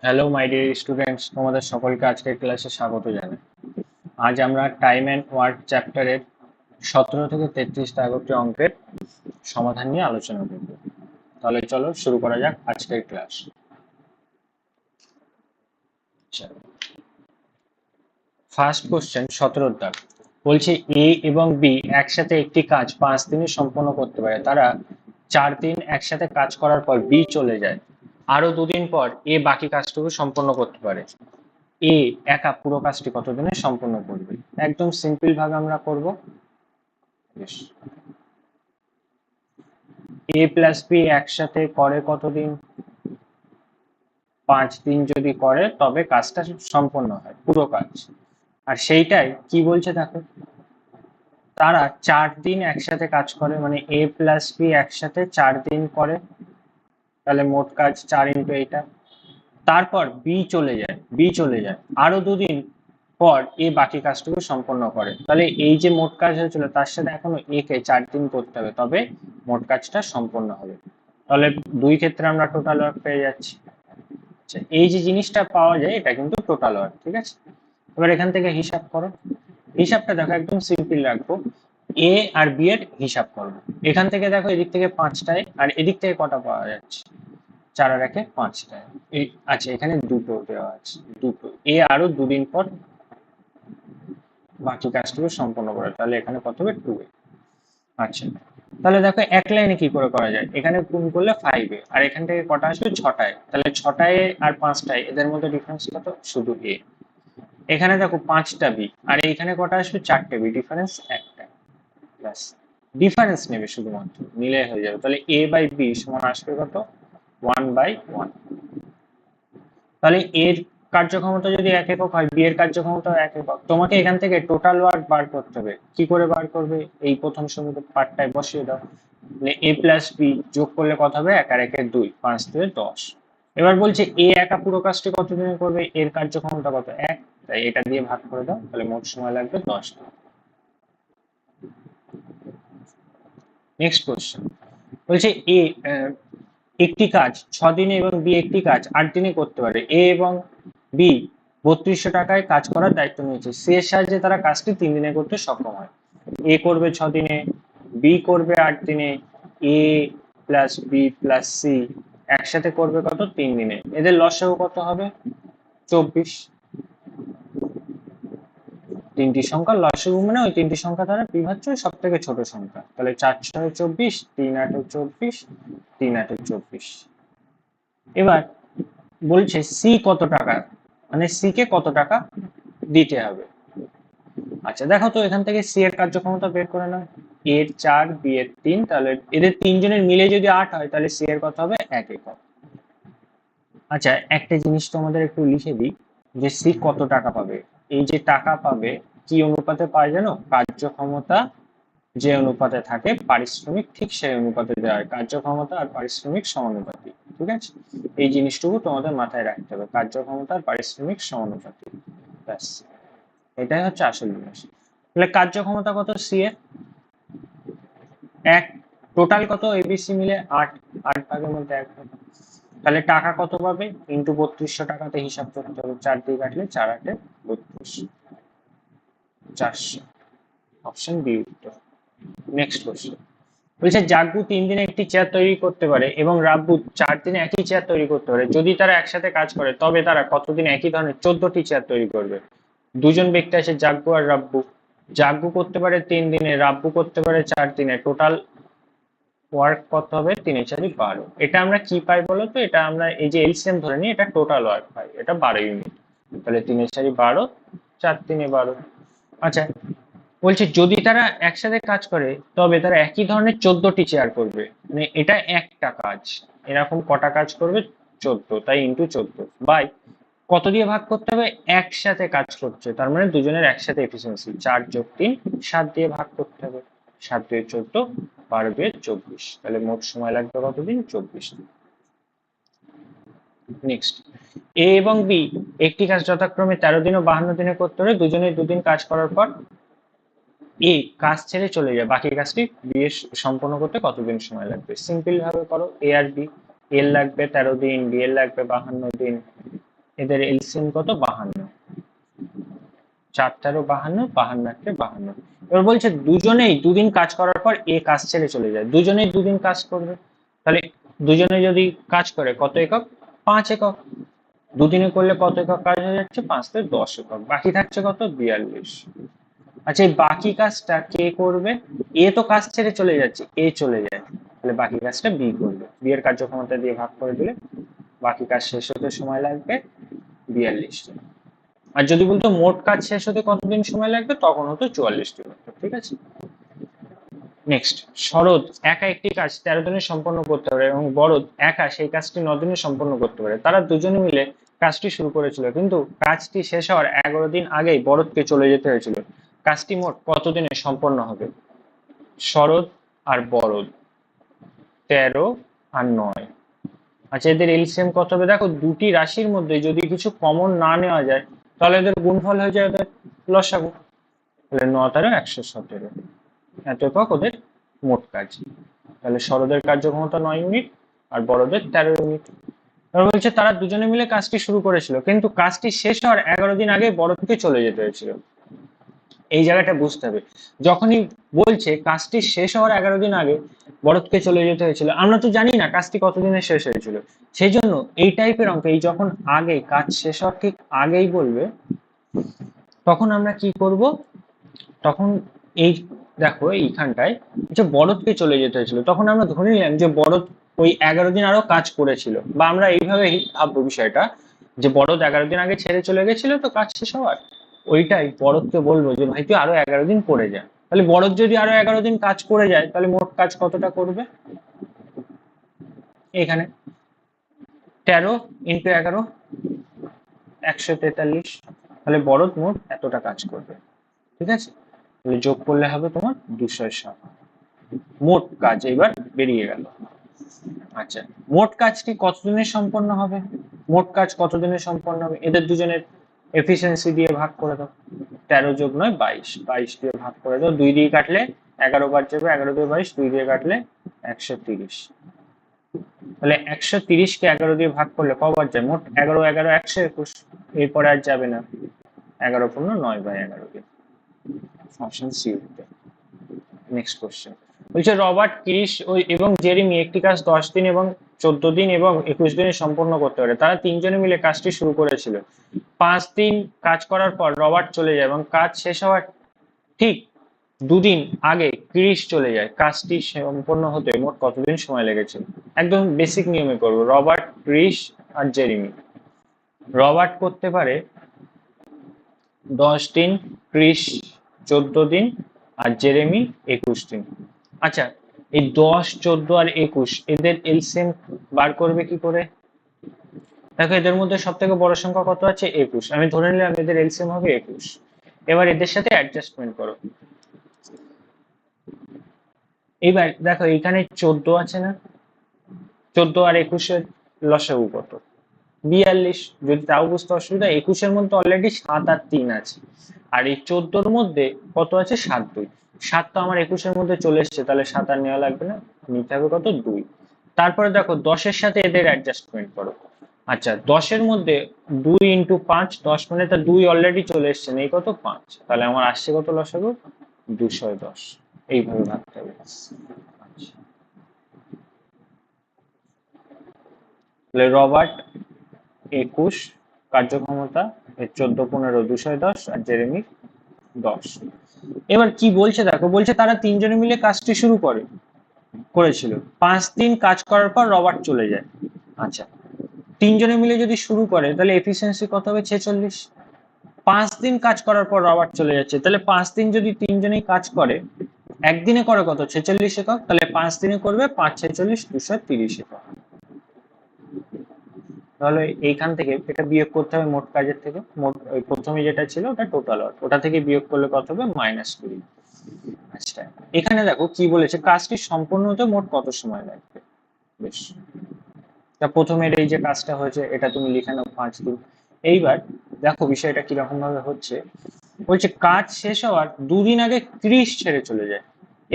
Hello my dear students, তোমাদের সকলকে আজকের ক্লাসে স্বাগত জানাই। আজ আমরা টাইম অ্যান্ড ওয়ার্ক চ্যাপ্টারের 17 থেকে 33 অঙ্কের সমাধান নিয়ে আলোচনা করব। তাহলে চলো শুরু করা যাক আজকের ক্লাস। ফার্স্ট কোশ্চেন 17 দাগ বলছে এ এবং বি একসাথে একটি কাজ 5 দিনে সম্পন্ন করতে পারে। তারা 4 দিন একসাথে কাজ করার পর বি চলে যায়। আরো 2 দিন পর এ বাকি কাজটুকু সম্পন্ন করতে পারে। এ একা পুরো কাজটি কতদিনে সম্পন্ন করবে? একদম সিম্পল ভাবে আমরা করব। এ প্লাস বি একসাথে করে কতদিন? 5 দিন যদি করে তবে কাজটা সম্পন্ন হয়, পুরো কাজ। আর সেইটাই কি বলছে দেখো, তারা 4 দিন একসাথে কাজ করে, মানে এ প্লাস বি একসাথে 4 দিন করে, তাহলে মোট কাজ 4 × 8। তারপর বি চলে যায় আরো 2 দিন পর এ বাকি কাজটুকু সম্পন্ন করে। তাহলে এই যে মোট কাজ হয়েছিল তার সাথে এখনো এ কে 4 দিন করতে হবে, তবে মোট কাজটা সম্পন্ন হবে। তাহলে দুই ক্ষেত্রে আমরা টোটাল ওয়ার্ক পেয়ে যাচ্ছি। আচ্ছা, এই যে জিনিসটা পাওয়া যায় এটা কিন্তু টোটাল ওয়ার্ক, ঠিক আছে। এবার এখান থেকে হিসাব করো। হিসাবটা দেখো একদম সিম্পল রাখবো। এ আর বি এর হিসাব করবো। এখান থেকে দেখো এদিক থেকে 5টায় আর এদিক থেকে কটা পাওয়া যাচ্ছে? 4 আর 1 5টায়। আচ্ছা, এখানে দুটো দেওয়া আছে, দুটো। এ আরো 2 দিন পর বাকি কাজটুকু সম্পন্ন করে, তাহলে এখানে কত হবে? 2a। আচ্ছা, তাহলে দেখো এক লাইনে কি করে করা যায়, এখানে গুণ করলে 5a আর এখান থেকে কটা আসবে? 6টায়। তাহলে 6টায় আর 5টায় এদের মধ্যে ডিফারেন্স কত? শুধু a। এখানে দেখো 5টা বি আর এইখানে কটা আসবে? 4টে বি, ডিফারেন্স একটা। ব্যাস, ডিফারেন্স নেবে শুধুমাত্র, মিলে হয়ে যাবে। তাহলে a বাই বি সমান আসবে কত? 1/1। তাহলে এর কার্যক্ষমতা যদি 1 একক হয়, বি এর কার্যক্ষমতা 1 একক। তোমাকে এখান থেকে টোটাল ওয়ার্ক বার করতে হবে। কি করে বার করবে? এই প্রথম সমীকরণ পার্টটায় বসিয়ে দাও। মানে এ প্লাস বি যোগ করলে কত হবে? 1 আর 1 2, 5 থেকে 10। এবার বলছে এ একা পুরো কাজটি কতদিনে করবে? এর কার্যক্ষমতা কত? 1, তাই এটা দিয়ে ভাগ করে দাও, তাহলে মোট সময় লাগবে 10 দিন। নেক্সট কোশ্চেন বলছে এ একটি কাজ 6 দিনে এবং বি একটি কাজ 8 দিনে করতে পারে। এ এবং বি 3200 টাকায় কাজ করার দায়িত্ব নিয়েছে। সি এর সাহায্যে তারা কাজটি 3 দিনে করতে সক্ষম হয়। এ করবে 6 দিনে, বি করবে 8 দিনে, এ প্লাস বি প্লাস সি একসাথে করবে কত? 3 দিনে। এদের লসাগু কত হবে? 24। তিনটি সংখ্যার লসাগু মানে ওই তিনটি সংখ্যা দ্বারা বিভাজ্য সব থেকে ছোট সংখ্যা। তাহলে 4×6 = 24, 3×8 = 24, 3×8 = 24। এবার বলছে সি কত টাকা, মানে সি কে কত টাকা দিতে হবে। আচ্ছা দেখো তো, এখান থেকে সি এর কার্যক্ষমতা বের করে নাও। এর 4, বি এর 3, তাহলে এদের তিনজনের মিলে যদি 8 হয় তাহলে সি এর কত হবে? 1 একক। আচ্ছা, একটা জিনিস তোমাদের একটু লিখে দিই, যে সি কত টাকা পাবে। এই যে টাকা পাবে কি অনুপাতে পায় জানো? কার্যক্ষমতা যে অনুপাতে থাকে পারিশ্রমিক ঠিক সেই অনুপাতে দেওয়া হয়। কার্যক্ষমতা আর পারিশ্রমিক সমানুপাতিক, ঠিক আছে। এই জিনিসটুকু তোমাদের মাথায় রাখতে হবে, কার্যক্ষমতা আর পারিশ্রমিক সমানুপাতিক। ব্যাস, এটাই হচ্ছে আসল জিনিস। তাহলে কার্যক্ষমতা কত সি এর? 1। টোটাল কত এবিসি মিলে? 8। 8 ভাগের মধ্যে 1 ভাগ। তাহলে টাকা কত পাবে? ইন্টু 3200 টাকাতে হিসাব করতে হবে। 4 দিয়ে কাটলে 4×8 = 32, 400। অপশন বি উত্তর। নেক্সট কোশ্চেন বলছে জাগ্গু 3 দিনে একটি চেয়ার তৈরি করতে পারে এবং রাব্বু 4 দিনে একই চেয়ার তৈরি করতে পারে। যদি তারা একসাথে কাজ করে তবে তারা কতদিনে একই ধরনের 14টি চেয়ার তৈরি করবে? দুজন ব্যক্তি আছে, জাগ্গু আর রাব্বু। জাগ্গু করতে পারে 3 দিনে, রাব্বু করতে পারে 4 দিনে। টোটাল ওয়ার্ক কত হবে? 3×4 = 12। এটা আমরা কি পাই বলতো? এটা আমরা এই যে এলসিএম ধরে নিই, এটা টোটাল ওয়ার্ক পাই, এটা 12 ইউনিট। তাহলে 3×4 = 12, 4×3 = 12। আচ্ছা, বলছে যদি তারা একসাথে কাজ করে তবে তারা একই ধরনের 14টি চেয়ার করবে। মানে এটা একটা কাজ, এরকম কটা কাজ করবে? 14, তাই ইন্টু 14 বাই কত দিয়ে ভাগ করতে হবে? একসাথে কাজ করছে, তার মানে দুজনের একসাথে এফিসিয়েন্সি। 4 + 3 7 দিয়ে ভাগ করতে হবে। 7 × 2 = 14, 12 × 2 = 24। তাহলে মোট সময় লাগবে কতদিন? 24 দিন। নেক্সট, এ এবং বি একটি কাজ যথাক্রমে 13 দিন ও 52 দিনে করতে হলে দুজনে 2 দিন কাজ করার পর এ কাজ ছেড়ে চলে যায়। বাকি কাজটি বি এর সম্পন্ন করতে কতদিন সময় লাগবে? সিম্পল ভাবে করো। এ আর বি, এর লাগবে 13 দিন, বি এর লাগবে 52 দিন। এদের এলসিএম কত? 52। 4 13 52, 52 কে 52। এবার বলছে দুজনেই দুদিন কাজ করার পর এ কাজ ছেড়ে চলে যায়। দুজনেই দুদিন কাজ করবে, তাহলে দুজনে যদি কাজ করে কত একক? 5 একক। দুদিনে করলে কত একক কাজ হয়ে যাচ্ছে? 5 তে 10 একক। বাকি থাকছে কত? 42। আচ্ছা, এই বাকি কাজটা কে করবে? এ তো কাজ ছেড়ে চলে যাচ্ছে, এ চলে যায়, তাহলে বাকি কাজটা বি করবে। বি এর কার্যক্ষমতা দিয়ে ভাগ করে দিলে বাকি কাজ শেষ হতে সময় লাগবে 42 দিন। আর যদি বলতো মোট কাজ শেষ হতে কতদিন সময় লাগবে, তখন হতো 44 দিন। ঠিক আছে। নেক্সট, শরৎ একা একটি কাজ 13 দিনে সম্পন্ন করতে পারে এবং বরদ একা সেই কাজটি 9 দিনে সম্পন্ন করতে পারে। তারা দুজনে মিলে কাজটি শুরু করেছিল, কিন্তু কাজটি শেষ হওয়ার 11 দিন আগেই বরদকে চলে যেতে হয়েছিল। কাজটি মোট কত দিনে সম্পন্ন হবে? শরৎ আর বরদ, 13 আর 9। আচ্ছা, এদের এলসিএম কত হবে? দেখো, দুটি রাশির মধ্যে যদি কিছু কমন না নেওয়া যায়, তাহলে এদের গুণফল হয়ে যায় ওদের লসাগু। তাহলে 9 13 117, এত একক ওদের মোট কাজ। তাহলে শরদের কার্যক্ষমতা 9 ইউনিট আর বড়দের 13 ইউনিট। এবার বলছে তারা দুজনে মিলে কাজটি শুরু করেছিল, কিন্তু কাজটি শেষ হওয়ার 11 দিন আগে বড়দকে চলে যেতে হয়েছিল। এই জায়গাটা বুঝতে হবে। যখনই বলছে কাজটি শেষ হওয়ার 11 দিন আগে বরদকে চলে যেতে হয়েছিল, আমরা তো জানি না কাজটি কতদিনে শেষ হয়েছিল। সেই জন্য এই টাইপের অঙ্ক, এই যখন আগে কাজ শেষ হওয়ার ঠিক আগেই বলবে, তখন আমরা কি করব? তখন এই দেখো এইখানটায় যে বরদকে চলে যেতে হয়েছিল, তখন আমরা ধরে নিলাম যে বরদ ওই 11 দিন আরো কাজ করেছিল, বা আমরা এইভাবে ভাববো বিষয়টা, যে বরদ 11 দিন আগে ছেড়ে চলে গেছিল তো কাজ শেষ হওয়ার, ওইটাই বরদকে বলবো যে ভাই তুই আরো 11 দিন করে যা। তাহলে বরদ যদি আরো 11 দিন কাজ করে যায়, তাহলে মোট কাজ কতটা করবে? এখানে 13 ইন্টু 11, 143। তাহলে বরদ মোট এতটা কাজ করবে। ঠিক আছে, তাহলে যোগ করলে হবে তোমার 207। মোট কাজ এবার বেরিয়ে গেল। আচ্ছা, মোট কাজটি কতদিনে সম্পন্ন হবে? মোট কাজ কতদিনে সম্পন্ন হবে? এদের দুজনের এফিসিয়েন্সি দিয়ে ভাগ করে দাও। 13 যোগ 9 22, 22 দিয়ে ভাগ করে দাও। 2 দিয়ে কাটলে 11 বার যাবে, 11 দিয়ে 22, 2 দিয়ে কাটলে 130। তাহলে 130 কে 11 দিয়ে ভাগ করলে কবার যায়? মোট 11 11 121, এরপরে আর যাবে না। 11 পূর্ণ 9/11 দিয়ে অপশন সি উঠবে। নেক্সট কোশ্চেন বলছে রবার্ট, ক্রিস এবং জেরেমি একটি কাজ 10 দিন এবং 14 দিন এবং 21 দিনে সম্পন্ন করতে পারে। তারা তিনজনে মিলে কাজটি শুরু করেছিল। 5 দিন কাজ করার পর রবার্ট চলে যায় এবং কাজ শেষ হওয়ার ঠিক দুদিন আগে ক্রিস চলে যায়। কাজটি সম্পন্ন হতে মোট কতদিন সময় লেগেছিল? একদম বেসিক নিয়মে করবো। রবার্ট, ক্রিস আর জেরেমি। রবার্ট করতে পারে 10 দিন, ক্রিস 14 দিন আর জেরেমি 21 দিন। আচ্ছা, এই 10 14 আর 21 এদের এলসিএম বার করবে কি করে? দেখো, এদের মধ্যে সব থেকে বড় সংখ্যা কত আছে? 21। আমি ধরে নিলাম এদের এলসিএম হবে 21। এবার এদের সাথে অ্যাডজাস্টমেন্ট করো। এইবার দেখো এখানে 14 আছে না? 14 আর 21 এর লসাগু কত? 42। যদি তাও বুঝতে অসুবিধা, 21 এর মধ্যে অলরেডি 7 আর 3 আছে, আর এই 14 এর মধ্যে কত আছে? 7 2। 7 তো আমার 21 এর মধ্যে চলে এসেছে, তাহলে 7 আর নেওয়া লাগবে না, নিতে হবে কত? 2। তারপরে দেখো 10 এর সাথে এদের অ্যাডজাস্টমেন্ট করো। আচ্ছা, 10 এর মধ্যে 2 ইন্টু 5, 10 মানে তো 2 অলরেডি চলে এসছে, নেই কত? 5। তাহলে আমার আসছে কত লসাগু? 210। এইভাবে ভাবতে হবে। আচ্ছা, তাহলে রবার্ট 21 কার্যক্ষমতা, 14 15 210 আর জেরেমি 10। এবার কি বলছে দেখো, বলছে তারা তিনজনে মিলে কাজটি শুরু করেছিল। 5 দিন কাজ করার পর রবার্ট চলে যায়। আচ্ছা, তিনজনে মিলে যদি শুরু করে তাহলে এফিসিয়েন্সি কত হবে? 46। 5 দিন কাজ করার পর রবার্ট চলে যাচ্ছে, তাহলে 5 দিন যদি তিনজনেই কাজ করে, একদিনে করে কত? 46 একক। তাহলে 5 দিনে করবে 5 46 230 একক। তাহলে এইখান থেকে এটা বিয়োগ করতে হবে মোট কাজের থেকে। মোট ওই প্রথমে যেটা ছিল ওটা টোটাল, ওটা থেকে বিয়োগ করলে কত হবে? -20। আচ্ছা, এখানে দেখো কি বলেছে, কাজটি সম্পূর্ণ হতে মোট কত সময় লাগবে। বেশ, তা প্রথমের এই যে কাজটা হয়েছে এটা তুমি লিখে নাও 5 দিন। এইবার দেখো বিষয়টা কিরকম ভাবে হচ্ছে। বলছে কাজ শেষ হওয়ার 2 দিন আগে ক্রিস ছেড়ে চলে যায়।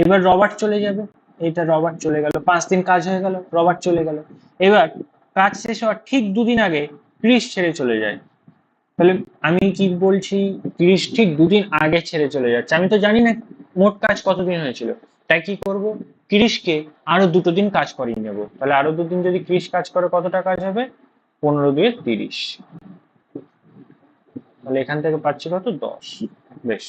এবার রবার্ট চলে যাবে। এইটা রবার্ট চলে গেল, 5 দিন কাজ হয়ে গেল, রবার্ট চলে গেল। এবার কাজ শেষ হওয়ার ঠিক 2 দিন আগে 30 ছেড়ে চলে যায়, তাহলে আমি কি বলছি 30 ঠিক দুদিন আগে ছেড়ে চলে যাচ্ছে, আমি তো জানি না মোট কাজ কতদিন হয়েছিল, তাই কি করব 30 কে আরো দুটো দিন কাজ করিয়ে নেব, তাহলে আরো দুদিন যদি 30 কাজ করে কতটা কাজ হবে 15 দিয়ে 30, তাহলে এখান থেকে পাচ্ছি কত 10। বেশ,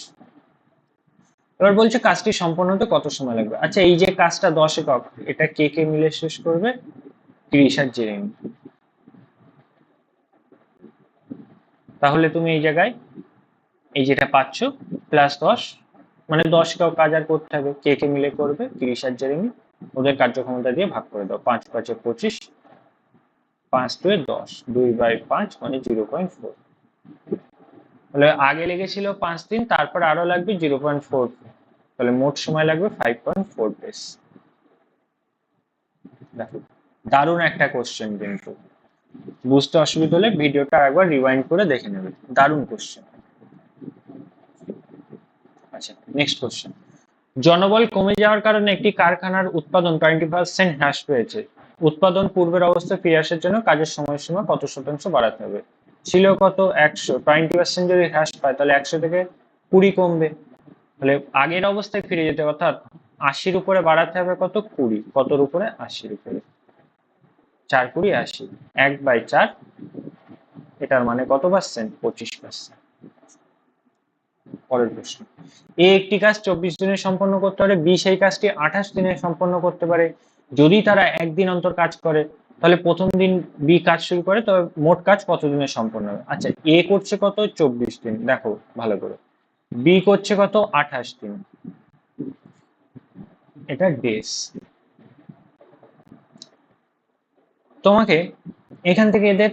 এবার বলছে কাজটি সম্পন্ন হতে কত সময় লাগবে। আচ্ছা এই যে কাজটা 10 একক, এটা কে কে মিলে শেষ করবে 30 আর জেরেমি, তাহলে তুমি এই জায়গায় এই যেটা পাচ্ছ +10, মানে 10 একক কাজ আর করতে হবে, কে কে মিলে করবে 30 আর জেরেমি, ওদের কার্যক্ষমতা দিয়ে ভাগ করে দাও, 5 5 25, 5 2 10, 2/5 মানে 0.4, তাহলে আগে লেগেছিল 5 দিন, তারপর আরো লাগবে 0.4, তাহলে মোট সময় লাগবে 5.4 ডেজ। দেখো দারুণ একটা কোশ্চেন, কিন্তু বুঝতে অসুবিধা হলে ভিডিওটা একবার রিওয়াইন্ড করে দেখে নেবে, দারুণ কোশ্চেন। আচ্ছা নেক্সট কোশ্চেন, জনবল কমে যাওয়ার কারণে একটি কারখানার উৎপাদন 20% হ্রাস পেয়েছে, উৎপাদন পূর্বের অবস্থায় ফিরে আসার জন্য কাজের সময়সীমা কত শতাংশ বাড়াতে হবে। ছিল কত 100, 20% যদি হ্রাস পায় তাহলে 100 থেকে 20 কমবে, তাহলে আগের অবস্থায় ফিরে যেতে, অর্থাৎ 80-র উপরে বাড়াতে হবে কত 20, কতর উপরে 80-র উপরে, 4 20 80, 1/4, এটার মানে কত পার্সেন্ট 25%। পরের প্রশ্ন, এ একটি কাজ 24 দিনে সম্পন্ন করতে পারে, বি সেই কাজটি 28 দিনে সম্পন্ন করতে পারে, যদি তারা একদিন অন্তর কাজ করে তাহলে প্রথম দিন বি কাজ শুরু করে, তবে মোট কাজ কত দিনে সম্পন্ন হবে। আচ্ছা এ করছে কত 24 দিন, দেখো ভালো করে, বি করছে কত 28 দিন, এটা ডেস। তোমাকে এখান থেকে এদের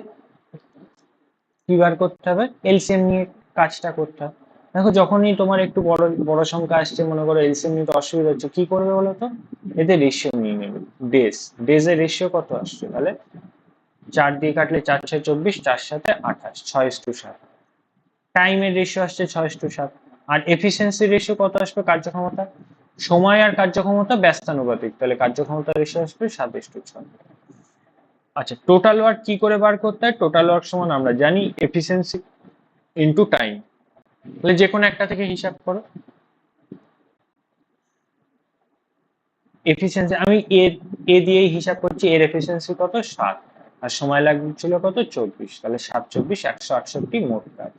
কি বার করতে হবে, এলসিএম নিয়ে কাজটা করতে হবে। দেখো যখনই তোমার একটু বড় বড় সংখ্যা আসছে, মনে করো এলসিএম নিতে অসুবিধা হচ্ছে, কি করবে বলো তো, এদের রেশিও নিয়ে নেবে, ডেজের রেশিও কত আসছে, তাহলে 4 দিয়ে কাটলে 4 6 24, 4 7 28, 6:7। টাইমের রেশিও আসছে 6:7, আর এফিসিয়েন্সি রেশিও কত আসবে, কার্যক্ষমতা, সময় আর কার্যক্ষমতা ব্যস্তানুপাতিক, তাহলে কার্যক্ষমতা রেশিও আসবে 7:6। আচ্ছা টোটাল ওয়ার্ক কি করে বার করতে হয়, টোটাল ওয়ার্ক সমান আমরা জানি এফিসিয়েন্সি ইনটু টাইম, তাহলে যে কোনো একটা থেকে হিসাব করো। এফিসিয়েন্সি আমি এ দিয়েই হিসাব করছি, এর এফিসিয়েন্সি কত 7, আর সময় লাগছিল কত 24, তাহলে 7 24 168 মোট কাজ।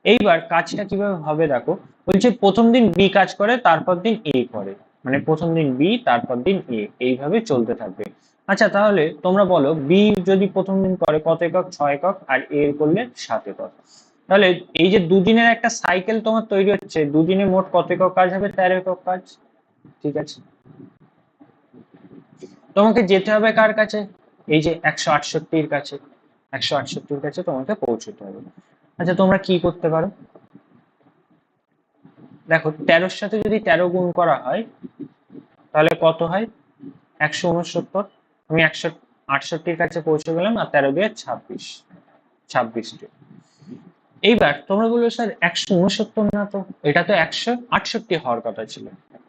এইবার কাজটা কিভাবে হবে দেখো, বলছে প্রথম দিন বি কাজ করে, তারপর দিন এ করে, মানে প্রথম দিন বি তারপর দিন এ, এইভাবে চলতে থাকবে। আচ্ছা তাহলে তোমরা বলো বি যদি প্রথম দিন করে কত একক 6 একক, আর এ করলে 7 একক, তাহলে এই যে দুদিনের একটা সাইকেল তোমার তৈরি হচ্ছে, দুদিনে মোট কত একক কাজ হবে 13 একক কাজ। ঠিক আছে, তোমাকে যেতে হবে কার কাছে, এই যে 168-র কাছে, 168-র কাছে তোমাকে পৌঁছতে হবে। আচ্ছা তোমরা কি করতে পারো, দেখো 13-র সাথে যদি 13 গুণ করা হয় তাহলে কত হয় 169, আমি 168-র কাছে পৌঁছে গেলাম, আর 13 দিয়ে 26টি। এইবার তোমরা বললো স্যার 169 না তো, এটা তো 168 হওয়ার কথা ছিল,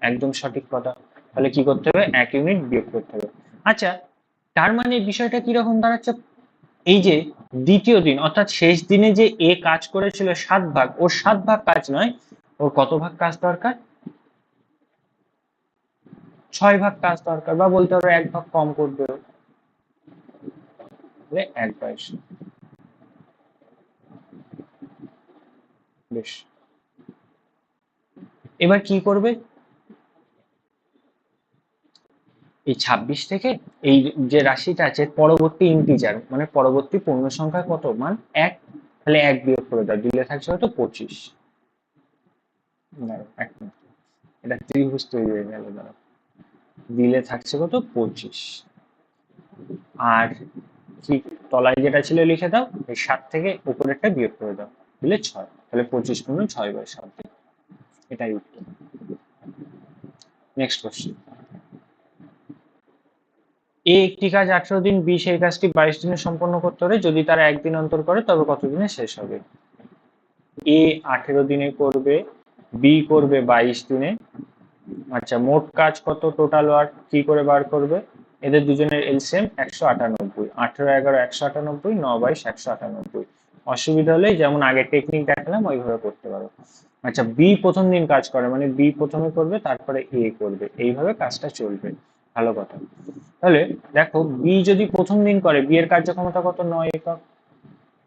একদম সঠিক কথা, তাহলে কি করতে হবে 1 ইউনিট বিয়োগ করতে হবে। আচ্ছা তার মানে বিষয়টা কিরকম দাঁড়াচ্ছে, এই যে দ্বিতীয় দিন অর্থাৎ শেষ দিনে যে এ কাজ করেছিল 7 ভাগ, ওর 7 ভাগ কাজ নয়, ওর কত ভাগ কাজ দরকার 6 ভাগ কাজ দরকার, বা বলতে পারো 1 ভাগ কম করবে, 1/7। বেশ, এবার কি করবে, এই 26 থেকে এই যে রাশিটা আছে পরবর্তী ইন্টিজার, মানে পরবর্তী পূর্ণ সংখ্যা কত মান 1, তাহলে 1 বিয়োগ করে দাও, দিলে থাকছে কত 25। এটা ত্রিভুজ তৈরি হয়ে গেল, দাঁড়াও, দিলে থাকছে কত 25, আর কি তলায় যেটা ছিল লিখে দাও, এই 7 থেকে উপরেরটা বিয়োগ করে দাও, দিলে 6, তাহলে 25 গুণ 6/7, এটাই উত্তর। নেক্সট কোশ্চেন, এ একটি কাজ 18 দিন, বি সেই কাজটি 22 দিনে সম্পন্ন করতে পারে, যদি তারা একদিন অন্তর করে তবে কত দিনে শেষ হবে। এ 18 দিনে করবে, বি করবে 22 দিনে। আচ্ছা মোট কাজ কত, টোটাল ওয়ার্ক কি করে বার করবে, এদের দুজনের এলসিএম 198, 18 11 198, 9 22 198। অসুবিধা হলে যেমন আগে টেকনিক দেখালাম ওইভাবে করতে পারো। আচ্ছা, বি প্রথম দিন কাজ করে মানে বি প্রথমে করবে, তারপরে এ করবে, এইভাবে কাজটা চলবে। ভালো কথা। তাহলে দেখো, বি যদি প্রথম দিন করে, বি এর কার্যক্ষমতা কত? 9 একক,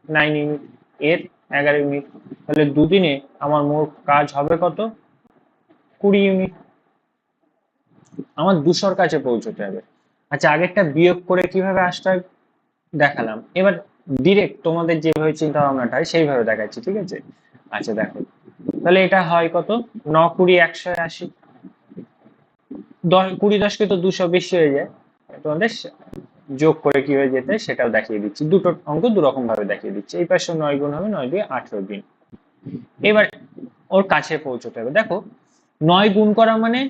9 ইউনিট। এর 11 ইউনিট। তাহলে দুদিনে আমার মোট কাজ হবে কত? 20 ইউনিট। আমার 200-র কাছে পৌঁছতে হবে। আচ্ছা, আগেরটা বিয়োগ করে কিভাবে আসতে হয় দেখালাম, এবার ডিরেক্ট তোমাদের যেভাবে চিন্তা ভাবনাটা হয় সেইভাবে দেখাচ্ছি, ঠিক আছে? আচ্ছা দেখো, তাহলে এটা হয় কত? 9 20 180। 20 10 তো 200 বেশি হয়ে যায়। তোমাদের যোগ করে কি হয়ে যেতে সেটাও দেখিয়ে দিচ্ছি, দুটো অঙ্ক দু রকম ভাবে দেখিয়ে দিচ্ছি। এই পাশে 9 গুণ হবে, 9 দিয়ে 18 দিন। এবার ওর কাছে পৌঁছতে হবে। দেখো, 9 গুণ করা মানে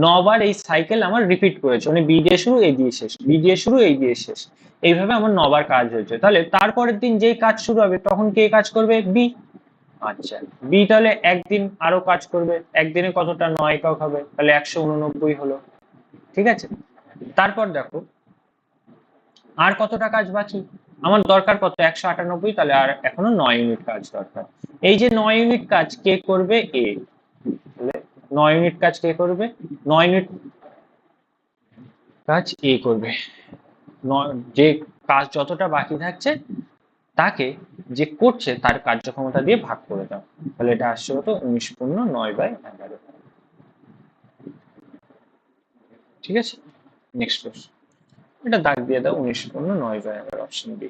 9 বার এই সাইকেল আমার রিপিট করেছে, মানে বি দিয়ে শুরু, এই দিয়ে শেষ, বি দিয়ে শুরু, এই দিয়ে শেষ। এইভাবে আমার 9 বার কাজ হয়েছে। তাহলে তারপরের দিন যেই কাজ শুরু হবে তখন কে কাজ করবে? বি। আচ্ছা, বি তাহলে একদিন আরো কাজ করবে। একদিনে কতটা? 9 একক হবে, তাহলে 189 হলো। ঠিক আছে, তারপর দেখো আর কতটা কাজ বাকি। আমার দরকার কত? 198, তাহলে আর এখনো 9 ইউনিট কাজ দরকার। এই যে 9 ইউনিট কাজ কে করবে? এ। তাহলে 9 ইউনিট কাজ কে করবে? 9 ইউনিট কাজ এ করবে। যে কাজ যতটা বাকি থাকছে তাকে যে করছে তার কার্যক্ষমতা দিয়ে ভাগ করে দাও। তাহলে এটা আসছে কত? 19 × 9/11। ঠিক আছে, নেক্সট কোশ্চেন। এটা দাগ দিয়ে দাও, 19 × 9/11, অপশন বি।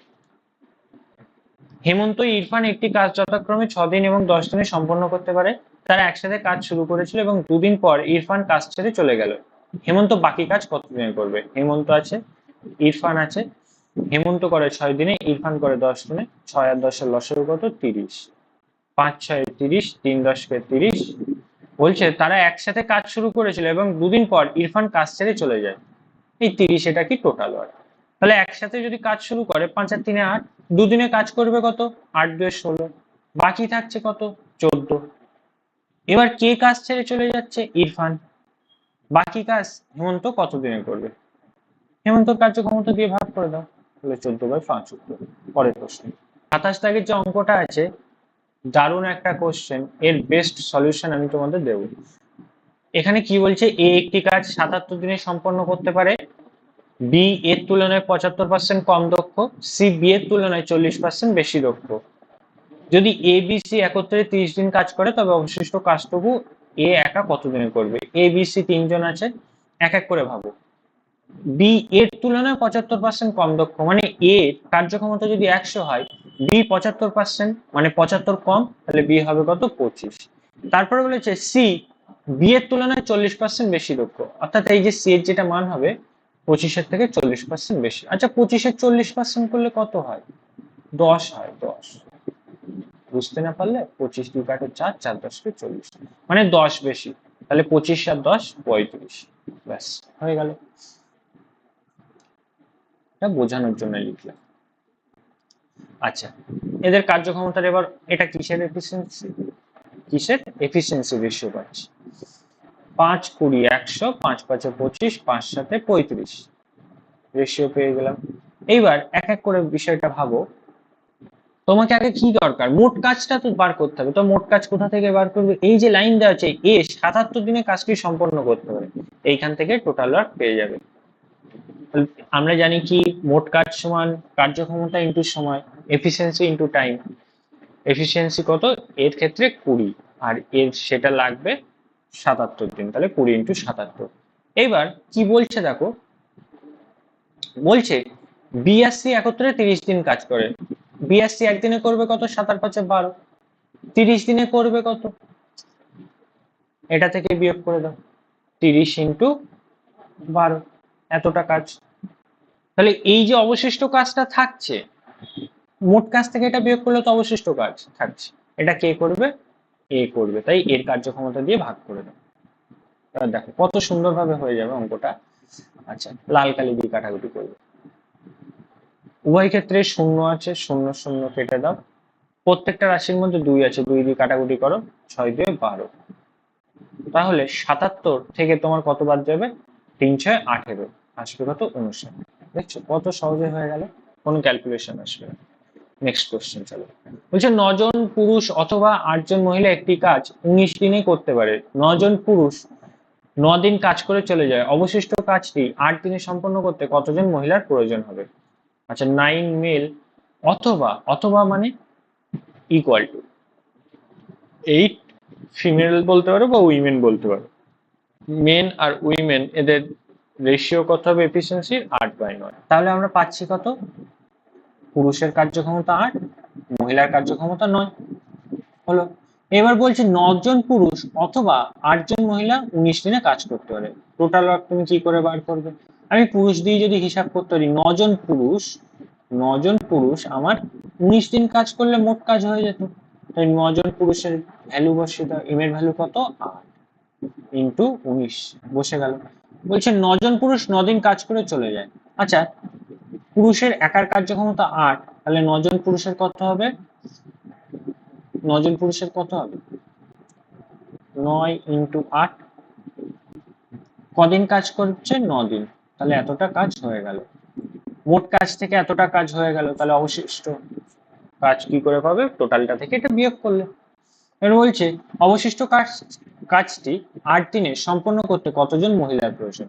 হেমন্ত ইরফান একটি কাজ যথাক্রমে 6 দিন এবং 10 দিনে সম্পন্ন করতে পারে। তারা একসাথে কাজ শুরু করেছিল এবং 2 দিন পর ইরফান কাজ ছেড়ে চলে গেল। হেমন্ত বাকি কাজ কত দিনে করবে? হেমন্ত আছে, ইরফান আছে। হেমন্ত করে 6 দিনে, ইরফান করে 10 দিনে। 6 আর 10-এর লসাগু কত? 30। 5 6 30, 3 10 30। বলছে তারা একসাথে কাজ শুরু করেছিল এবং 2 দিন পর ইরফান কাজ ছেড়ে চলে যায়। এই 30, এটা কি টোটাল ওয়ার্ক? তাহলে একসাথে যদি কাজ শুরু করে, 5 আর 3 8, 2 দিনে কাজ করবে কত? 8 2 16, বাকি থাকছে কত? 14। এবার কে কাজ ছেড়ে চলে যাচ্ছে? ইরফান। বাকি কাজ হেমন্ত কত দিনে করবে? হেমন্ত কার্যক্ষমতা দিয়ে ভাগ করে দাও, তাহলে 14/5 উত্তর। পরের প্রশ্ন, 27 দাগের যে অঙ্কটা আছে, দারুণ একটা কোশ্চেন, এর বেস্ট সলিউশন আমি তোমাদের দেব। এখানে কি বলছে? এ একটি কাজ 77 দিনে সম্পন্ন করতে পারে, বি এর তুলনায় 75% কম দক্ষ, সি বি এর তুলনায় 40% বেশি দক্ষ। যদি এ বি সি একত্রে 30 দিন কাজ করে তবে অবশিষ্ট কাজটুকু এ একা কত দিনে করবে? এ বি সি তিনজন আছে, এক এক করে ভাবো। বি এর তুলনায় 75% কম দক্ষ, মানে এ কার্যক্ষমতা যদি 100 হয়, বি 75%, মানে 75 কম, তাহলে বি হবে কত? 25। তারপরে বলেছে সি বি এর তুলনায় 40% বেশি দক্ষ, অর্থাৎ এই যে সি এর যেটা মান হবে 25-এর থেকে 40% বেশি। আচ্ছা, 25-এর 40% করলে কত হয়? 10 হয়, 10। বুঝতে না পারলে 25 2 কাটে 4, 4 10 কে 40, মানে 10 বেশি। তাহলে 25 আর 10 35। ব্যাস, হয়ে গেল। এটা বোঝানোর জন্য লিখলাম। আচ্ছা, এদের কার্যক্ষমতার এবার এটা কিসের এফিসিয়েন্সি? কিসের এফিসিয়েন্সি রেশিও পাচ্ছি? 5 20 100, 5 5 25, 5 7 35 রেশিও পেয়ে গেলাম। এইবার এক এক করে বিষয়টা ভাবো। তোমাকে আগে কি দরকার? মোট কাজটা তো বার করতে হবে। তো মোট কাজ কোথা থেকে বার করবে? এই যে লাইন দেওয়া আছে, এ 77 দিনে কাজটি সম্পন্ন করতে পারে, এইখান থেকে টোটাল ওয়ার্ক পেয়ে যাবে। আমরা জানি কি, মোট কাজ সমান কার্যক্ষমতা ইনটু সময়, এফিসিয়েন্সি ইনটু টাইম। এফিসিয়েন্সি কত? এর ক্ষেত্রে 20, আর এর সেটা লাগবে 77 দিন, তাহলে 20 ইনটু 77। এবার কি বলছে দেখো, বলছে বিএসসি একত্রে 30 দিন কাজ করে। বিএসসি একদিনে করবে কত? 7 আর 5 12। 30 দিনে করবে কত? এটা থেকে বিয়োগ করে দাও, 30 ইনটু 12, এতটা কাজ। তাহলে এই যে অবশিষ্ট কাজটা থাকছে, মোট কাজ থেকে এটা বিয়োগ করলে তো অবশিষ্ট কাজ থাকছে, এটা কে করবে? এ করবে, তাই এর কার্যক্ষমতা দিয়ে ভাগ করে দাও। এবার দেখো কত সুন্দরভাবে হয়ে যাবে অঙ্কটা। আচ্ছা, লাল কালি দিয়ে কাটাকুটি করবে। উভয় ক্ষেত্রে শূন্য আছে, শূন্য শূন্য কেটে দাও। প্রত্যেকটা রাশির মধ্যে 2 আছে, 2 দিয়ে কাটাকুটি করো, 6 দিয়ে 12। তাহলে 77 থেকে তোমার কত বাদ যাবে? 3 6 18, আসবে কত? 59। দেখছো কত সহজে হয়ে গেল। কোনো ক্যালকুলেশন আসবে না। নেক্সট কোশ্চেন চলো। বলছে 9 জন পুরুষ অথবা 8 জন মহিলা একটি কাজ 19 দিনে করতে পারে। 9 জন পুরুষ 9 দিন কাজ করে চলে যায়, অবশিষ্ট কাজটি 8 দিনে সম্পন্ন করতে কতজন মহিলার প্রয়োজন হবে? আচ্ছা, 9 মেল অথবা, অথবা মানে ইকুয়াল টু 8 ফিমেল বলতে পারো বা উইমেন বলতে পারো। মেন আর উইমেন এদের রেশিও কত হবে এফিসিয়েন্সির? 8/9। তাহলে আমরা পাচ্ছি কত? পুরুষের কার্যক্ষমতা 8, মহিলার কার্যক্ষমতা 9 হলো। এবার বলছি 9 জন পুরুষ অথবা 8 জন মহিলা 19 দিনে কাজ করতে পারে। টোটাল ওয়ার্ক তুমি কি করে বার করবে? আমি পুরুষ দিয়ে যদি হিসাব করতে পারি, 9 জন পুরুষ, 9 জন পুরুষ আমার 19 দিন কাজ করলে মোট কাজ হয়ে যেত। তাই 9 জন পুরুষের ভ্যালু বসিয়ে দাও, এম এর ভ্যালু কত? 8 ইন্টু 19 বসে গেল। বলছে 9 জন পুরুষ 9 দিন কাজ করে চলে যায়। আচ্ছা, পুরুষের একার কার্যক্ষমতা 8, তাহলে 9 জন পুরুষের কত হবে? 9 জন পুরুষের কত হবে? 9 ইন্টু 8, কদিন কাজ করছে? 9 দিন, তাহলে এতটা কাজ হয়ে গেল। মোট কাজ থেকে এতটা কাজ হয়ে গেল, তাহলে অবশিষ্ট কাজ কি করে পাবে? টোটালটা থেকে এটা বিয়োগ করলে। এবার বলছে অবশিষ্ট কাজটি 8 দিনে সম্পন্ন করতে কতজন মহিলার প্রয়োজন?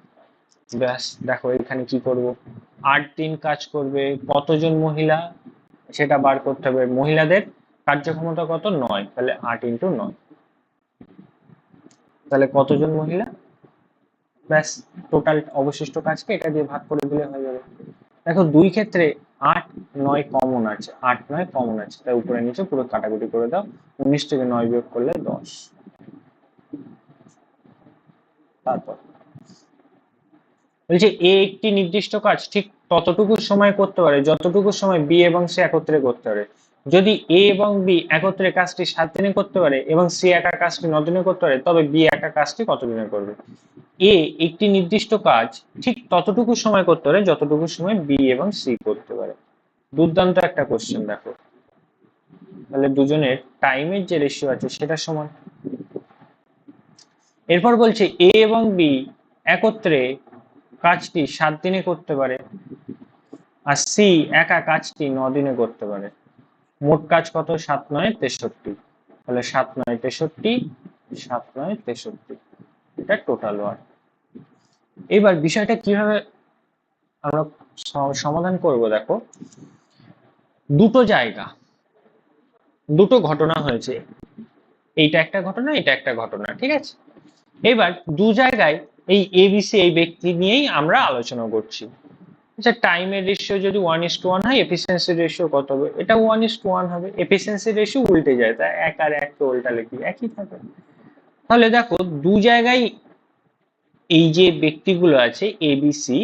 ব্যাস দেখো এখানে কি করব, 8 দিন কাজ করবে কতজন মহিলা সেটা বার করতে হবে। মহিলাদের কার্যক্ষমতা কত? 9, তাহলে 8 ইন্টু 9, তাহলে কতজন মহিলা? ব্যাস টোটাল অবশিষ্ট কাজকে এটা দিয়ে ভাগ করে দিলে হয়ে যাবে। দেখো দুই ক্ষেত্রে 8 9 কমন আছে, 8 9 কমন আছে, তাই উপরে নিচে পুরো কাটাকুটি করে দাও। 19 থেকে 9 বিয়োগ করলে 10। তারপর বলছে এ একটি নির্দিষ্ট কাজ ঠিক ততটুকু সময় করতে পারে যতটুকু সময় বি এবং সি একত্রে করতে পারে। যদি এ এবং বি একত্রে কাজটি 7 দিনে করতে পারে এবং সি একা কাজটি 9 দিনে করতে পারে, তবে বি একা কাজটি কত দিনে করবে? এ একটি নির্দিষ্ট কাজ ঠিক ততটুকু সময় করতে পারে যতটুকু সময় বি এবং সি করতে পারে। দুর্দান্ত একটা কোশ্চেন দেখো। তাহলে দুজনের টাইমের যে রেশিও আছে সেটা সমান। এরপর বলছে এ এবং বি একত্রে কাজটি 7 দিনে করতে পারে আর সি একা কাজটি 9 দিনে করতে পারে। মোট কাজ কত? 7 9 63, তাহলে 7 9 63, 7 9 63, এটা টোটাল ওয়ার্ক। এবার বিষয়টা কিভাবে আমরা সমাধান করব দেখো। দুটো জায়গা, দুটো ঘটনা হয়েছে, এইটা একটা ঘটনা, এটা একটা ঘটনা, ঠিক আছে? এবার দু জায়গায় এই এবিসি এই ব্যক্তি নিয়েই আমরা আলোচনা করছি। আচ্ছা, টাইমের রেশিও যদি 1:1 হয়, এফিসিয়েন্সি রেশিও কত হবে? এটা 1:1 হবে। এফিসিয়েন্সি রেশিও উল্টে যায়, তাই 1 আর 1 কে উল্টালে কি একই থাকে। তাহলে দেখো দু জায়গায় এই যে ব্যক্তিগুলো আছে এবিসি,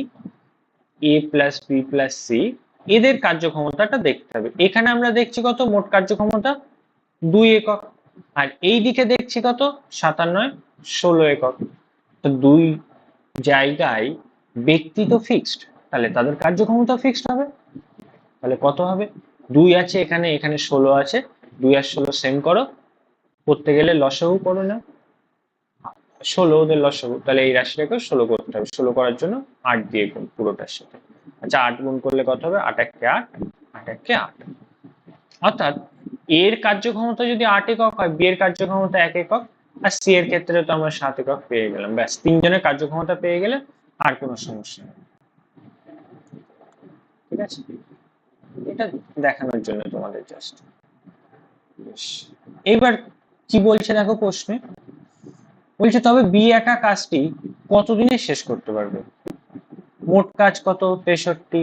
এ প্লাস বি প্লাস সি, এদের কার্যক্ষমতাটা দেখতে হবে। এখানে আমরা দেখছি কত? মোট কার্যক্ষমতা 2 একক, আর এই দিকে দেখছি কত? 57 16 একক। তো দুই জায়গায় ব্যক্তি তো ফিক্সড, তাহলে তাদের কার্যক্ষমতা ফিক্সড হবে। তাহলে কত হবে? 2 আছে এখানে, এখানে 16 আছে, 2 আর 16 সেম করো, করতে গেলে লসাগু করো না, 16 ওদের লসাগু, তাহলে এই রাশিটাকে 16 করতে হবে। 16 করার জন্য 8 দিয়ে গুণ পুরোটার সাথে। আচ্ছা, 8 গুণ করলে কত হবে? 8 1 কে 8, 8 1 কে 8। অর্থাৎ এর কার্যক্ষমতা যদি 8 একক হয়, বি এর কার্যক্ষমতা 1 একক, আর সি এর ক্ষেত্রে তো আমরা 7 একক পেয়ে গেলাম। ব্যাস, তিনজনের কার্যক্ষমতা পেয়ে গেলে আর কোনো সমস্যা নেই। ঠিক আছে, এটা দেখানোর জন্য তোমাদের জাস্ট। এবার কি বলছে দেখো প্রশ্নে, বলছে তবে বি একা কাজটি কতদিনে শেষ করতে পারবে? মোট কাজ কত? 63,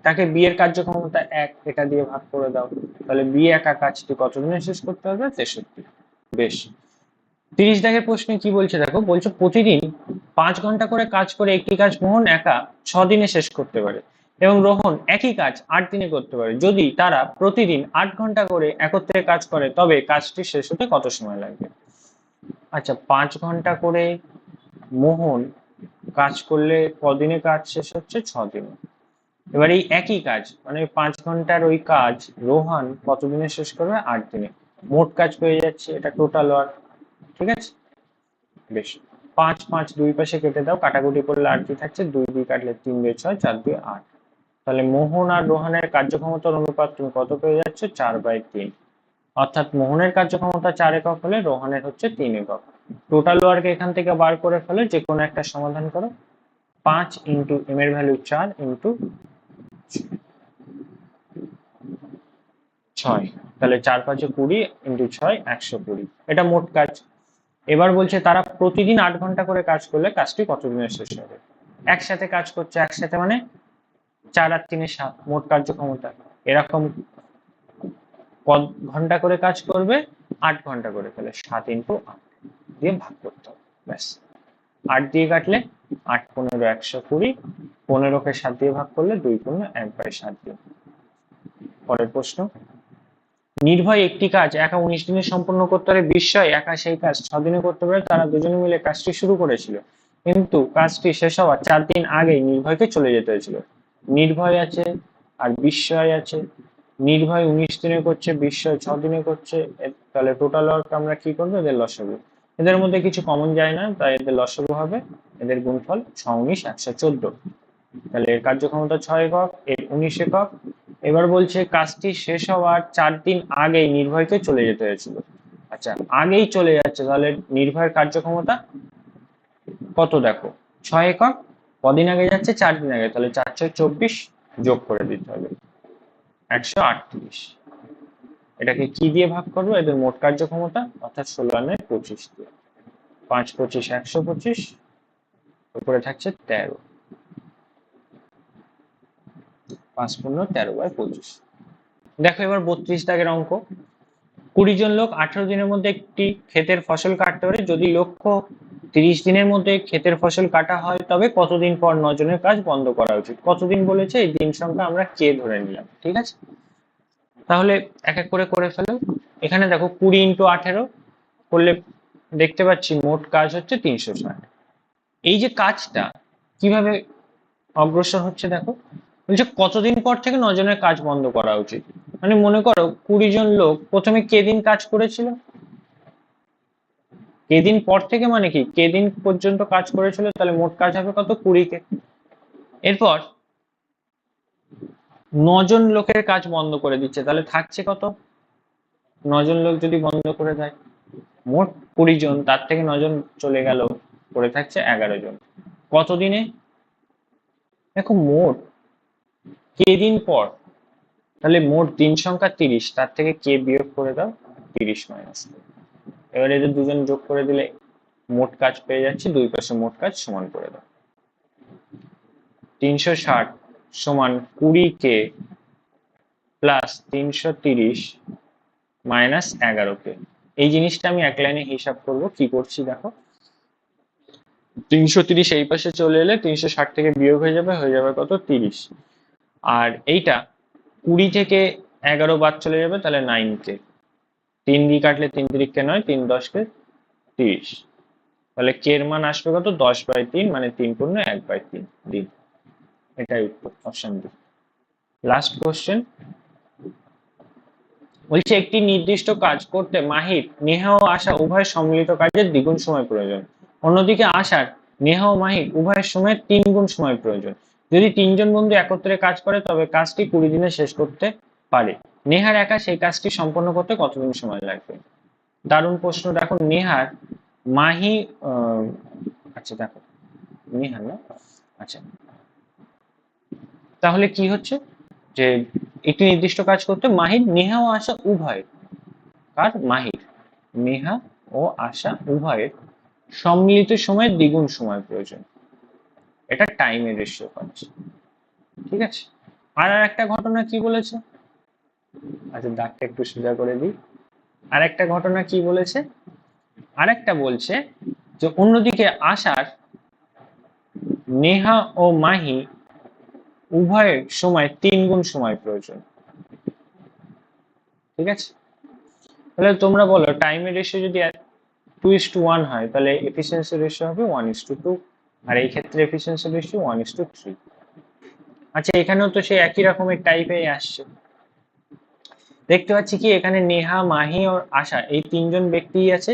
তাকে বি এর কার্যক্ষমতা 1, এটা দিয়ে ভাগ করে দাও, তাহলে বি একা কাজটি কতদিনে শেষ করতে পারবে? 63। বেশ, 30 দাগের প্রশ্নে কি বলছে দেখো। বলছে প্রতিদিন 5 ঘন্টা করে কাজ করে একটি কাজ মোহন একা 6 দিনে শেষ করতে পারে এবং রোহন একই কাজ 8 দিনে করতে পারে। যদি তারা প্রতিদিন 8 ঘন্টা করে একত্রে কাজ করে তবে কাজটি শেষ হতে কত সময় লাগবে? আচ্ছা, 5 ঘন্টা করে মোহন কাজ করলে কদিনে কাজ শেষ হচ্ছে? 6 দিনে। এবার এই একই কাজ মানে 5 ঘন্টার ওই কাজ রোহান কতদিনে শেষ করবে? 8 দিনে। মোট কাজ পেয়ে যাচ্ছে, এটা টোটাল ওয়ার্ক। ঠিক আছে, বেশ। 5 5 দুই পাশে কেটে দাও, কাটাকুটি করলে 8 দিয়ে থাকছে, 2 দিয়ে কাটলে 3 দিয়ে 6, 4 দিয়ে 8। তাহলে মোহন আর রোহানের কার্যক্ষমতার অনুপাত তুমি কত পেয়ে যাচ্ছ? 4/3। অর্থাৎ মোহনের কার্যক্ষমতা 4 একক হলে রোহানের হচ্ছে 3 একক। টোটাল ওয়ার্ক এখান থেকে বার করে ফেলে, যে কোনো একটা সমাধান করো। 5 ইন্টু এম এর ভ্যালু 4 ইন্টু 6, তাহলে 4 5 20 ইন্টু 6 120। এটা মোট কাজ। এবার বলছে তারা প্রতিদিন 8 ঘন্টা করে কাজ করলে কাজটি কতদিনে শেষ হবে? একসাথে কাজ করছে, একসাথে মানে 4 আর 3 7, মোট কার্যক্ষমতা। এরকম ঘন্টা করে কাজ করবে? 8 ঘন্টা করে, তাহলে 7 ইন্টু 8 দিয়ে ভাগ করতে হবে, ব্যাস। 8 দিয়ে কাটলে 8 15 120, 15কে 7 দিয়ে ভাগ করলে 2 15 1/7 দিয়ে। পরের প্রশ্ন, নির্ভয় একটি কাজ একা 19 দিনে সম্পন্ন করতে পারে, বিস্ময় একা সেই কাজ 6 দিনে করতে পারে। তারা দুজনে মিলে কাজটি শুরু করেছিল, কিন্তু কাজটি শেষ হওয়ার 4 দিন আগেই নির্ভয়কে চলে যেতে হয়েছিল। নির্ভয় আছে আর বিস্ময় আছে। নির্ভয় 19 দিনে করছে, বিস্ময় 6 দিনে করছে, তাহলে টোটাল ওয়ার্ক আমরা কি করবো? এদের লসাগু। এদের মধ্যে কিছু কমন যায় না, তাই এদের লসাগু হবে, এদের গুণফল 6 19 114। তাহলে এর কার্যক্ষমতা 6 একক, এর 19 একক। এবার বলছে কাজটি শেষ হওয়ার 4 দিন আগেই নির্ভয়কে চলে যেতে হয়েছিল। আচ্ছা, আগেই চলে যাচ্ছে, তাহলে নির্ভয়ের কার্যক্ষমতা কত দেখো? 6 একক। কদিন আগে যাচ্ছে? 4 দিন আগে, তাহলে 4 6 24 যোগ করে দিতে হবে 138। এটাকে কি দিয়ে ভাগ করবো? এদের মোট কার্যক্ষমতা, অর্থাৎ 16 আর 9 25 দিয়ে। 5 25 125, উপরে থাকছে 13, 5 15 13/25। দেখো এবার 32 দাগের অঙ্ক। 20 জন লোক 18 দিনের মধ্যে একটি ক্ষেতের ফসল কাটতে পারে। যদি লক্ষ্য 30 দিনের মধ্যে ক্ষেতের ফসল কাটা হয়, তবে কতদিন পর 9 জনের কাজ বন্ধ করা উচিত? কতদিন বলেছে, এই দিন সংখ্যা আমরা কে ধরে নিলাম, ঠিক আছে? তাহলে এক এক করে করে ফেলো। এখানে দেখো 20 ইন্টু 18 করলে দেখতে পাচ্ছি মোট কাজ হচ্ছে 360। এই যে কাজটা কিভাবে অগ্রসর হচ্ছে দেখো, বলছে কতদিন পর থেকে 9 জনের কাজ বন্ধ করা উচিত। মানে মনে করো 20 জন লোক প্রথমে কে দিন কাজ করেছিল, কে দিন পর থেকে মানে কি কে দিন পর্যন্ত কাজ করেছিল, তাহলে মোট কাজ হবে কত? 20 কে। এরপর 9 জন লোকের কাজ বন্ধ করে দিচ্ছে, তাহলে থাকছে কত? 9 জন লোক যদি বন্ধ করে দেয়, মোট 20 জন, তার থেকে 9 জন চলে গেল, পড়ে থাকছে 11 জন। কত দিনে? দেখো মোট কে দিন পর, তাহলে মোট দিন সংখ্যা 30, তার থেকে কে বিয়োগ করে দাও 30 মাইনাস। এবার এদের দুজন যোগ করে দিলে মোট কাজ পেয়ে যাচ্ছি, দুই পাশে মোট কাজ সমান করে দাও। 360 সমান 20 কে প্লাস 330 মাইনাস 11 কে। এই জিনিসটা আমি এক লাইনে হিসাব করব, কি করছি দেখো। 330 এই পাশে চলে এলে 360 থেকে বিয়োগ হয়ে যাবে কত? 30। আর এইটা 20 থেকে 11 বাদ চলে যাবে, তাহলে 9 কে। 3 দিয়ে কাটলে 3 3 9, 3 10 30। তাহলে কে এর মান আসবে কত? 10/3, মানে 3 পূর্ণ 1/3 দিন। এটাই উত্তর, অপশন ডি। লাস্ট কোশ্চেন বলছে একটি নির্দিষ্ট কাজ করতে মাহির, নেহা ও আশা উভয় সম্মিলিত কাজের দ্বিগুণ সময় প্রয়োজন। অন্যদিকে আশার, নেহা ও মাহির উভয়ের সময় 3 গুণ সময় প্রয়োজন। যদি 3 জন বন্ধু একত্রে কাজ করে তবে কাজটি 20 দিনে শেষ করতে পারে। নেহার একা সেই কাজটি সম্পন্ন করতে কতদিন সময় লাগবে? দারুণ প্রশ্ন। দেখো নেহার, মাহি, আচ্ছা দেখো নেহার না, আচ্ছা তাহলে কি হচ্ছে যে একটি নির্দিষ্ট কাজ করতে মাহির, নেহা ও আশা উভয়, কার? মাহির, নেহা ও আশা উভয়ের সম্মিলিত সময়ের দ্বিগুণ সময় প্রয়োজন। এটা টাইমের রেশিও পাচ্ছি, ঠিক আছে? আর একটা ঘটনা কি বলেছে, আচ্ছা দাগটা একটু সোজা করে দিই। আর একটা ঘটনা কি বলেছে, আরেকটা বলছে যে অন্যদিকে আশার, নেহা ও মাহি উভয়ের সময় 3 গুণ সময় প্রয়োজন, ঠিক আছে? তাহলে তোমরা বলো টাইমের রেশিও যদি 2:1 হয়, তাহলে এফিসিয়েন্সি রেশিও হবে 1:2, আর এই ক্ষেত্রে এফিসিয়েন্সি রেশিও 1:3। আচ্ছা এখানেও তো সেই একই রকমের টাইপে আসছে। দেখতে পাচ্ছি কি এখানে নেহা, মাহি ও আশা এই 3 জন ব্যক্তি আছে।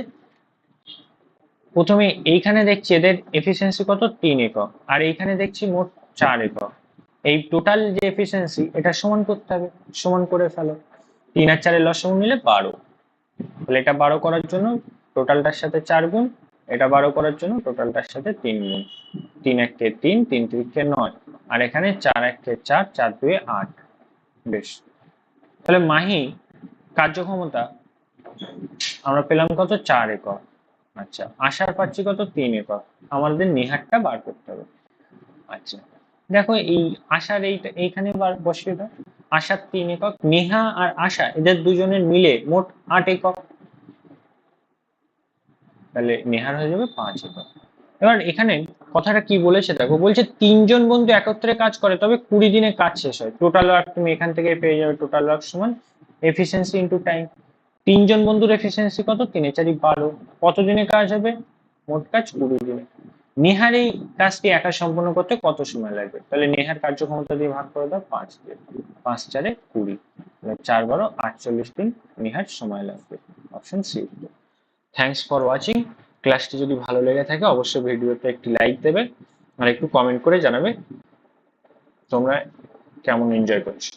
প্রথমে এইখানে দেখছি এদের এফিসিয়েন্সি কত? 3 একক, আর এইখানে দেখছি মোট 4 একক। এই টোটাল যে এফিসিয়েন্সি এটা সমান করতে হবে, সমান করে ফেলো। 3 আর 4 এর লসাগু নিলে 12, তাহলে এটা 12 করার জন্য টোটালটার সাথে 4 গুণ, এটা 12 করার জন্য টোটালটার সাথে 3 গুণ। 3 একে 3, 3 3কে 9, আর এখানে 4 একে 4, 4 2 8। বেশ, তাহলে মাহি কার্যক্ষমতা আমরা পেলাম কত, 4 একক। আচ্ছা, আশার পাচ্ছি কত, 3 একক। আমাদের নেহারটা বার করতে হবে। আচ্ছা, দেখো এই আশার এইখানে বসিয়ে দাও। আশার 3 একক, নেহা আর আশা এদের দুজনের মিলে মোট 8 একক, তাহলে নেহার হয়ে যাবে 5 একক। এবার এখানে কথাটা কি বলেছে দেখো, বলছে 3জন বন্ধু একত্রে কাজ করে তবে 20 দিনে কাজ শেষ হয়। টোটাল ওয়ার্ক তুমি এখান থেকে পেয়ে যাবে, টোটাল ওয়ার্ক সমান এফিসিয়েন্সি ইনটু টাইম। 3জন বন্ধুর এফিসিয়েন্সি কত, 3 এ 4 12, কত দিনে কাজ হবে, মোট কাজ 20 দিনে। নেহার এই কাজটি একা সম্পন্ন করতে কত সময় লাগবে, তাহলে নেহার কার্যক্ষমতা দিয়ে ভাগ করে দাও 5 দিয়ে, 5 4 এ 20, 4 12 48 দিন নেহার সময় লাগবে, option C. Thanks for watching. ক্লাসটি যদি ভালো লেগে থাকে অবশ্যই ভিডিওতে একটি লাইক দেবে আর একটু কমেন্ট করে জানাবে তোমরা কেমন এনজয় করছো।